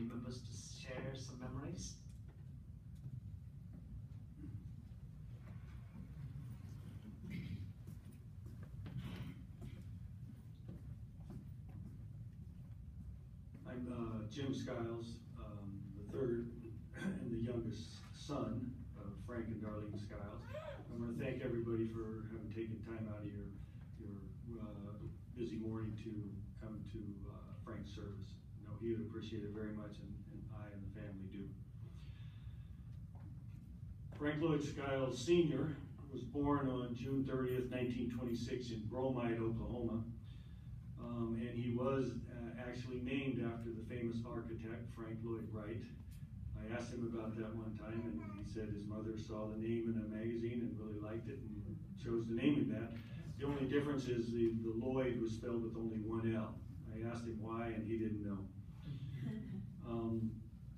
family members to share some memories. I'm Jim Skiles, the third and the youngest son of Frank and Darlene Skiles. I want to thank everybody for having taken time out of your busy morning to come to Frank's service. I know he would appreciate it very much, and I and the family do. Frank Loyd Skiles Sr. was born on June 30th, 1926 in Bromide, Oklahoma. And he was actually named after the famous architect, Frank Lloyd Wright. I asked him about that one time, and he said his mother saw the name in a magazine and really liked it and chose to name him that. The only difference is the Lloyd was spelled with only one L. I asked him why, and he didn't know.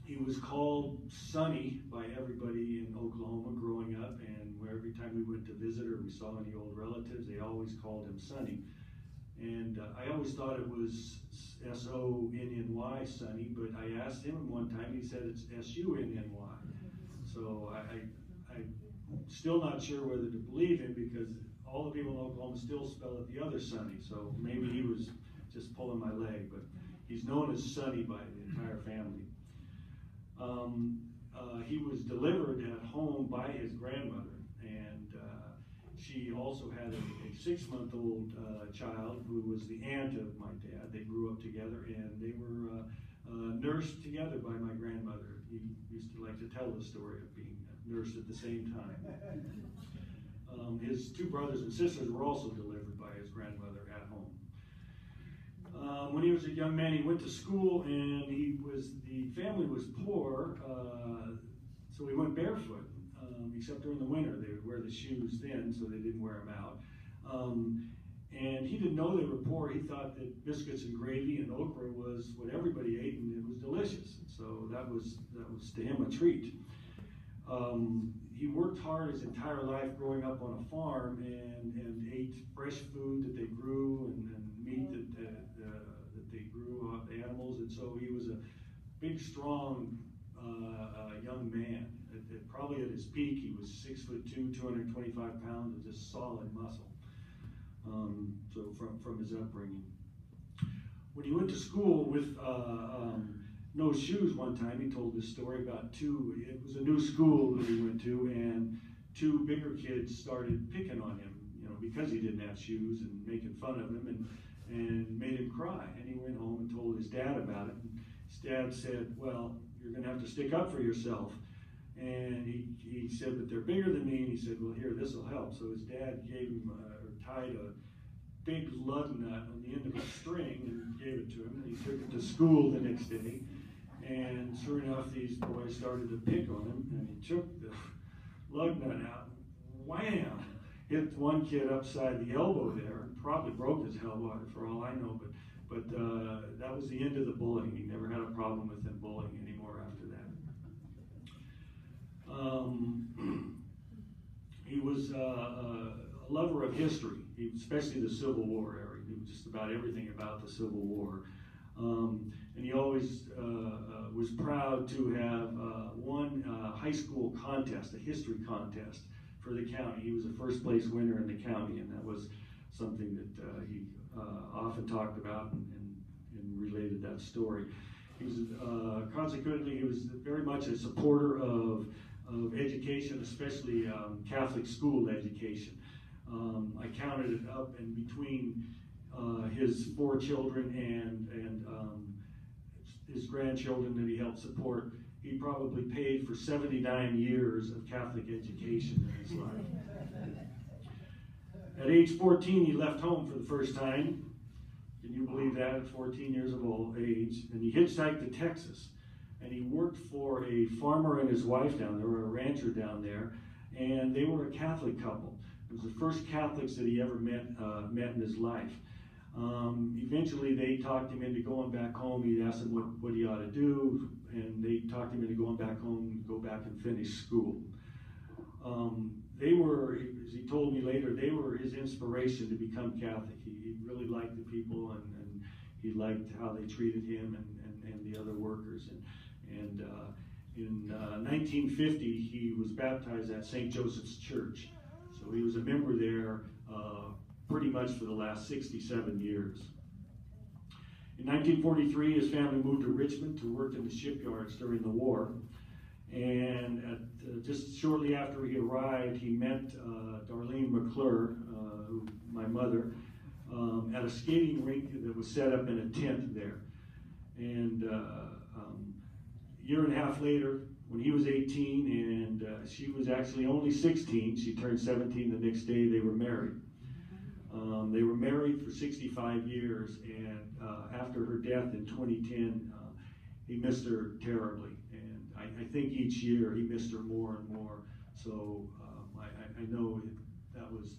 He was called Sonny by everybody in Oklahoma growing up, and every time we went to visit or we saw any old relatives, they always called him Sonny. And I always thought it was S-O-N-N-Y, Sonny, but I asked him one time, he said it's S-U-N-N-Y. So I'm still not sure whether to believe him, because all the people in Oklahoma still spell it the other Sonny, so maybe he was just pulling my leg, but he's known as Sonny by the entire family. He was delivered at home by his grandmother, and she also had a 6-month-old child who was the aunt of my dad. They grew up together, and they were nursed together by my grandmother. He used to like to tell the story of being nursed at the same time. His 2 brothers and sisters were also delivered by his grandmother at home. When he was a young man, he went to school, and the family was poor, so he went barefoot. Except during the winter, they would wear the shoes then, so they didn't wear them out. And he didn't know they were poor. He thought that biscuits and gravy and okra was what everybody ate, and it was delicious. So that was to him a treat. He worked hard his entire life growing up on a farm, and ate fresh food that they grew and meat that they grew off the animals. And so he was a big, strong young man. Probably at his peak, he was 6'2", 225 pounds of just solid muscle. So from his upbringing. When he went to school with no shoes one time, he told this story about it was a new school that he went to, and 2 bigger kids started picking on him, because he didn't have shoes, and making fun of him, and made him cry. And he went home and told his dad about it. And his dad said, "Well, you're going to have to stick up for yourself." And he said, "But they're bigger than me." And he said, "Well, here, this will help." So his dad gave him, or tied a big lug nut on the end of a string and gave it to him. And he took it to school the next day. And sure enough, these boys started to pick on him. And he took the lug nut out, wham! Hit one kid upside the elbow there, and probably broke his elbow for all I know. But that was the end of the bullying. He never had a problem with them bullying anymore after that. He was a lover of history, especially the Civil War era. He knew just about everything about the Civil War. And he always was proud to have won a high school contest, a history contest for the county. He was a first-place winner in the county, and that was something that he often talked about and related that story. He was, consequently, he was very much a supporter of education, especially Catholic school education. I counted it up, and between his 4 children and his grandchildren that he helped support, he probably paid for 79 years of Catholic education in his life. At age 14, he left home for the first time. Can you believe that, at 14 years of age? And he hitchhiked to Texas. And he worked for a farmer and his wife down there, or a rancher down there, and they were a Catholic couple. It was the first Catholics that he ever met in his life. Eventually, they talked him into going back home. He asked him what he ought to do, and they talked him into going back home, go back and finish school. They were, as he told me later, they were his inspiration to become Catholic. He really liked the people, and he liked how they treated him, and and the other workers. And in 1950, he was baptized at St. Joseph's Church. So he was a member there pretty much for the last 67 years. In 1943, his family moved to Richmond to work in the shipyards during the war. And just shortly after he arrived, he met Darlene McClure, my mother, at a skating rink that was set up in a tent there. And a year and a half later, when he was 18 and she was actually only 16, she turned 17 the next day, they were married. They were married for 65 years, and after her death in 2010, he missed her terribly. And I think each year he missed her more and more. So I know that was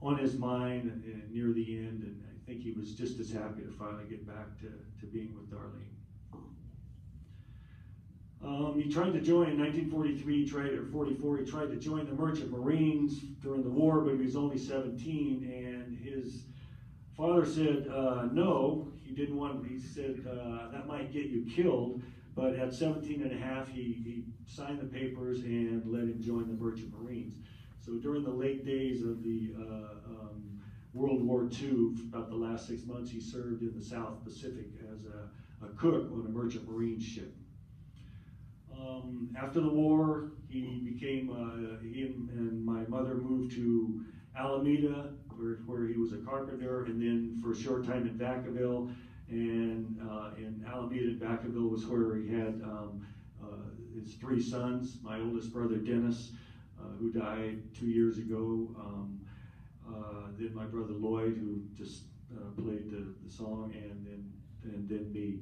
on his mind near the end, and I think he was just as happy to finally get back to being with Darlene. He tried to join in 1943, 44, he tried to join the Merchant Marines during the war, but he was only 17, and his father said no, he didn't want, he said that might get you killed, but at 17 and a half, he signed the papers and let him join the Merchant Marines. So during the late days of the World War II, about the last 6 months, he served in the South Pacific as a cook on a Merchant Marine ship. After the war, he and my mother moved to Alameda, where he was a carpenter, and then for a short time in Vacaville. And in Alameda and Vacaville was where he had his 3 sons. My oldest brother, Dennis, who died 2 years ago. Then my brother Loyd, who just played the song, and then me.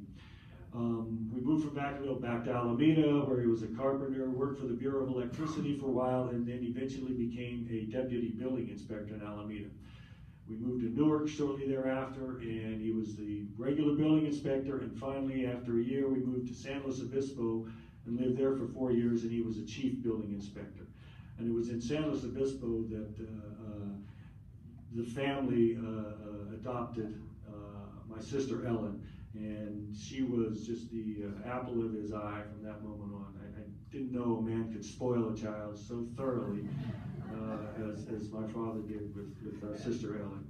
We moved from Vacaville back to Alameda, where he was a carpenter, worked for the Bureau of Electricity for a while, and then eventually became a deputy building inspector in Alameda. We moved to Newark shortly thereafter, and he was the regular building inspector, and finally, after a year, we moved to San Luis Obispo and lived there for 4 years, and he was a chief building inspector. And it was in San Luis Obispo that the family adopted my sister Ellen. And she was just the apple of his eye from that moment on. I didn't know a man could spoil a child so thoroughly as my father did with our sister Ellen.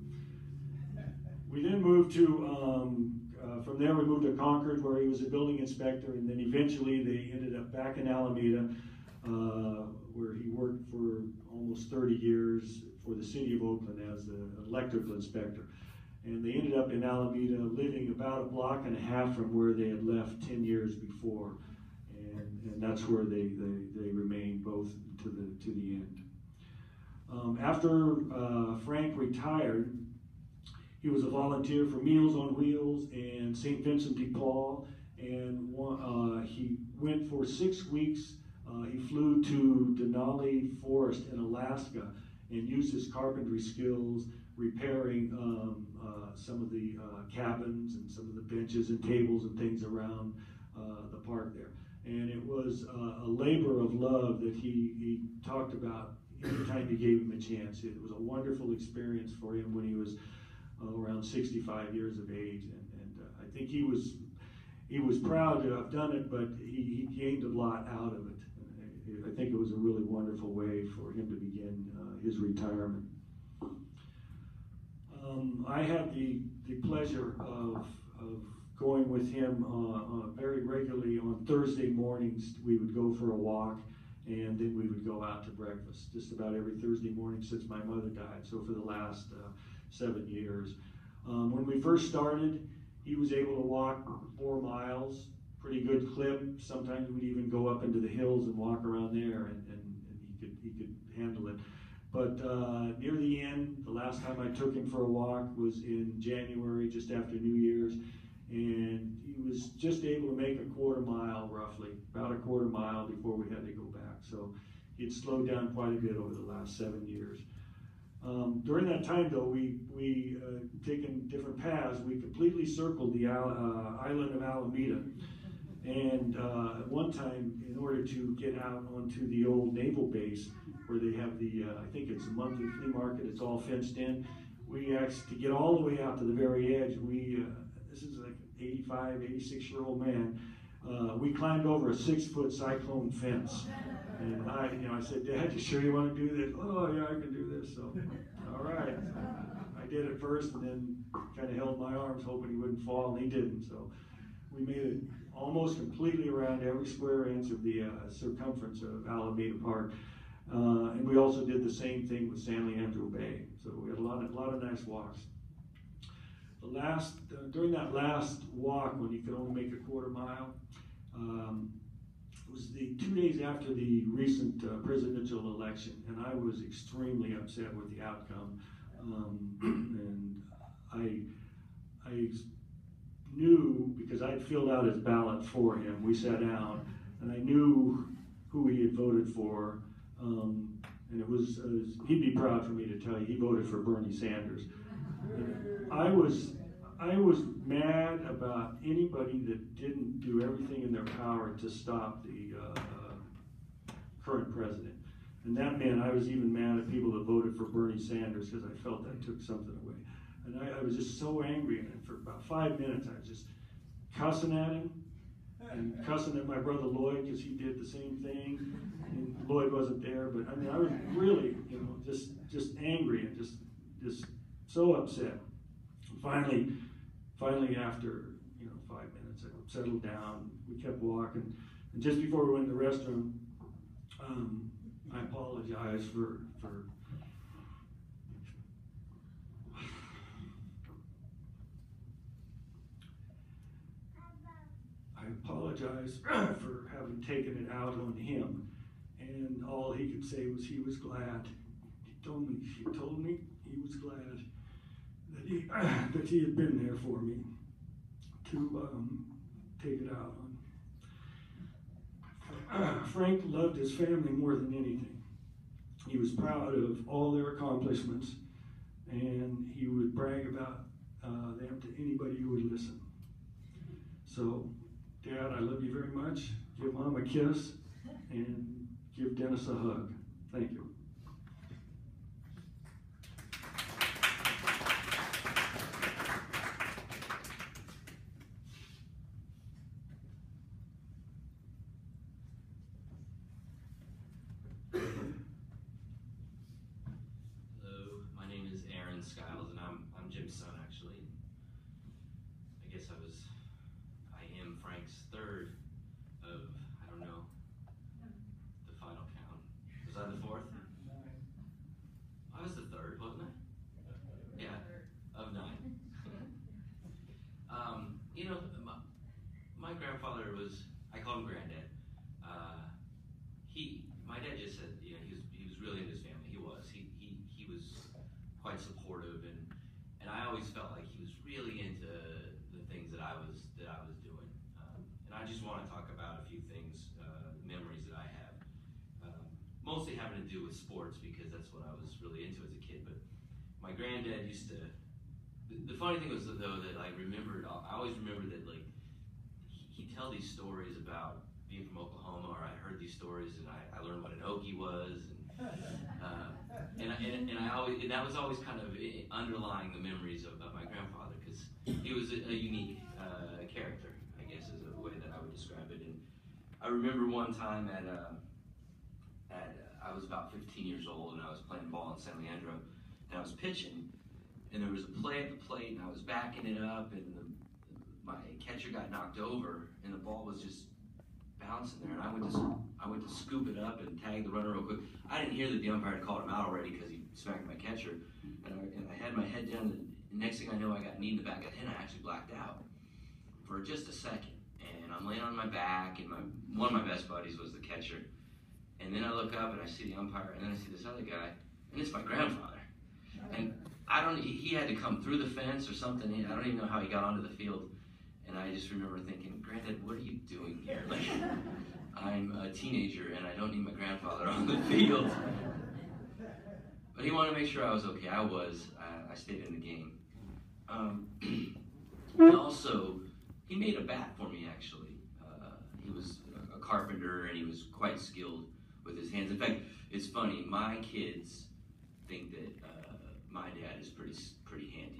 We then moved to, from there we moved to Concord, where he was a building inspector, and then eventually they ended up back in Alameda, where he worked for almost 30 years for the city of Oakland as an electrical inspector. And they ended up in Alameda, living about a block and a half from where they had left 10 years before, and that's where they remained both to the end. After Frank retired, he was a volunteer for Meals on Wheels and St. Vincent de Paul, and he went for 6 weeks. He flew to Denali Forest in Alaska and used his carpentry skills repairing some of the cabins and some of the benches and tables and things around the park there. And it was a labor of love that he talked about every time he gave him a chance. It was a wonderful experience for him when he was around 65 years of age. And I think he was proud to have done it, but he gained a lot out of it. I think it was a really wonderful way for him to begin his retirement. I had the pleasure of going with him very regularly on Thursday mornings. We would go for a walk, and then we would go out to breakfast just about every Thursday morning since my mother died, so for the last 7 years. When we first started, he was able to walk 4 miles, pretty good clip. Sometimes we'd even go up into the hills and walk around there, and he could handle it. But near the end, the last time I took him for a walk was in January, just after New Year's, and he was just able to make a 1/4 mile, roughly, about a 1/4 mile before we had to go back. So he'd slowed down quite a bit over the last 7 years. During that time, though, we taken different paths. We completely circled the island of Alameda. And at one time, in order to get out onto the old naval base, where they have the, I think it's a monthly flea market, it's all fenced in, we actually, to get all the way out to the very edge, this is like 85, 86-year-old man. We climbed over a 6-foot cyclone fence. And I said, Dad, you sure you want to do this? Oh, yeah, I can do this. So, all right. So I did it first and then kind of held my arms hoping he wouldn't fall, and he didn't. So we made it almost completely around every square inch of the circumference of Alameda Park. And we also did the same thing with San Leandro Bay. So we had a lot of nice walks. During that last walk, when you could only make a quarter mile, it was the 2 days after the recent presidential election, and I was extremely upset with the outcome. And I knew, because I'd filled out his ballot for him, we sat down, and I knew who he had voted for. And it was, he'd be proud for me to tell you, he voted for Bernie Sanders. I was mad about anybody that didn't do everything in their power to stop the current president. And that meant I was even mad at people that voted for Bernie Sanders because I felt that took something away. And I was just so angry, and for about 5 minutes I was just cussing at him and cussing at my brother Loyd because he did the same thing. And Loyd wasn't there, but I mean, I was really, just angry and just so upset. Finally, after 5 minutes, I settled down. We kept walking, and just before we went to the restroom, I apologized for having taken it out on him, and all he could say was he was glad. He told me he was glad that he had been there for me to take it out on. Frank loved his family more than anything. He was proud of all their accomplishments, and he would brag about them to anybody who would listen. So, Dad, I love you very much. Give Mom a kiss, and give Dennis a hug. Thank you. Loyd Skiles, and I'm Jim's son, actually. I am Frank's third of, I don't know, the final count. Was I the fourth? I was the third, wasn't I? Yeah, of 9. My grandfather was, I call him Granddad. My dad just said, he was really into his family. He was quite supportive, and I always felt like he was really into the things that I was doing. And I just want to talk about a few things, memories that I have, mostly having to do with sports because that's what I was really into as a kid. But my granddad used to. The funny thing was though that I always remembered that he'd tell these stories about being from Oklahoma, or I heard these stories and I learned what an Okie was. And that was always kind of underlying the memories of my grandfather, because he was a unique character, I guess is a way that I would describe it. And I remember one time I was about 15 years old, and I was playing ball in San Leandro, and I was pitching, and there was a play at the plate, and I was backing it up, and my catcher got knocked over, and the ball was just bouncing there, and I went to scoop it up and tag the runner real quick. I didn't hear that the umpire had called him out already because he smacked my catcher, and I had my head down, and the next thing I know, I got kneed in the back of the head, and I actually blacked out for just a second. And I'm laying on my back, and one of my best buddies was the catcher. And then I look up, and I see the umpire, and then I see this other guy, and it's my grandfather. And he had to come through the fence or something. I don't even know how he got onto the field. And I just remember thinking, Granddad, what are you doing here? I'm a teenager and I don't need my grandfather on the field. But he wanted to make sure I was okay. I was. I stayed in the game. He made a bat for me, actually. He was a carpenter and he was quite skilled with his hands. In fact, it's funny, my kids think that my dad is pretty handy.